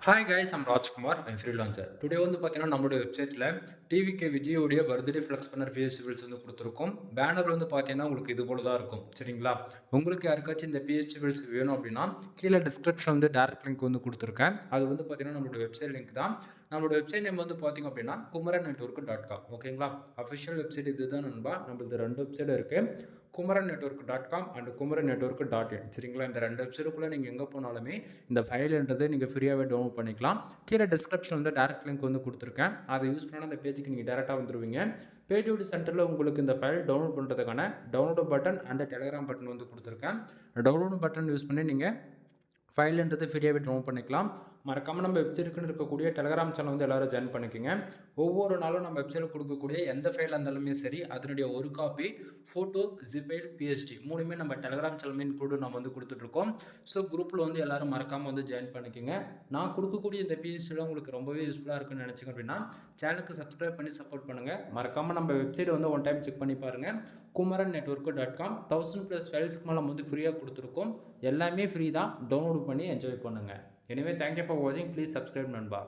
Hi guys, I'm Rajkumar. I'm freelancer. Today வந்து பார்த்தீங்கன்னா, நம்மளுடைய வெப்சைட்டில் டிவிகே விஜயோடைய birthday flex banner PSD files வந்து கொடுத்துருக்கோம். பேனர் வந்து பார்த்தீங்கன்னா, உங்களுக்கு இது போல தான் இருக்கும். சரிங்களா? உங்களுக்கு யாருக்காச்சும் இந்த பிஎஸ்சி பில்ஸ் வேணும் அப்படின்னா, கீழே டிஸ்கிரிப்ஷன் வந்து டேரக்ட் லிங்க் வந்து கொடுத்துருக்கேன். அது வந்து பார்த்தீங்கன்னா, நம்மளோட வெப்சைட் லிங்க் தான். நம்மளோட வெப்சைட் நேம் வந்து பார்த்தீங்க அப்படின்னா, குமரன் நெட்வொர்க் .com. ஓகேங்களா? அஃபிஷியல் வெப்சைட் இதுதான் நண்பா. நம்மளுக்கு 2 வெப்சைட் இருக்குது. Kumaran network .com and Kumaran network .in. சரிங்களா? இந்த 2 வெப்சைட்டுக்குள்ளே நீங்கள் எங்கே போனாலுமே இந்த ஃபைல்ன்றதை நீங்கள் ஃப்ரீயாகவே டவுன்லோட் பண்ணிக்கலாம். கீழே டிஸ்கிரிப்ஷன் வந்து டேரக்ட் லிங்க் வந்து கொடுத்துருக்கேன். அதை யூஸ் பண்ணால் அந்த பேஜுக்கு நீங்கள் டேரெக்டாக வந்துடுவீங்க. பேஜோட சென்டரில் உங்களுக்கு இந்த ஃபைல் டவுன்லோட் பண்ணுறதுக்கான download button and Telegram button வந்து கொடுத்துருக்கேன். டவுன்லோட் பட்டன் யூஸ் பண்ணி நீங்கள் ஃபைல்ன்றது ஃப்ரீயாகவே டவுன்லோட் பண்ணிக்கலாம். மறக்காமல் நம்ம வெப்சைட்டுக்குன்னு இருக்கக்கூடிய டெலிகிராம் சேனல் வந்து எல்லோரும் ஜாயின் பண்ணிக்கோங்க. ஒவ்வொரு நாளும் நம்ம வெப்சைட்டில் கொடுக்கக்கூடிய எந்த ஃபைலாக இருந்தாலுமே சரி, அதனுடைய ஒரு காப்பி ஃபோட்டோ, ஜிபைல், பிஎஸ்டி மூணுமே நம்ம டெலிகிராம் சேனல் இன்க்ளூடு நம்ம வந்து கொடுத்துட்ருக்கோம். ஸோ குரூப்பில் வந்து எல்லோரும் மறக்காமல் வந்து ஜாயின் பண்ணிக்கோங்க. நான் கொடுக்கக்கூடிய இந்த பிஎஸ்டியில் உங்களுக்கு ரொம்பவே யூஸ்ஃபுல்லாக இருக்குன்னு நினச்சிங்க அப்படின்னா சேனலுக்கு சப்ஸ்கிரைப் பண்ணி சப்போர்ட் பண்ணுங்கள். மறக்காமல் நம்ம வெப்சைட்டை வந்து ஒன் டைம் செக் பண்ணி பாருங்கள். குமரன் நெட்வொர்க் .com 1000+ ஃபைல்ஸுக்கு மேலே நம்ம வந்து ஃப்ரீயாக கொடுத்துருக்கோம். எல்லாமே ஃப்ரீ தான். டவுன்லோட் பண்ணி என்ஜாய் பண்ணுங்கள். எனவே தேங்க்யூ ஃபார் வாட்சிங். ப்ளீஸ் சப்ஸ்கிரைப் நண்பா.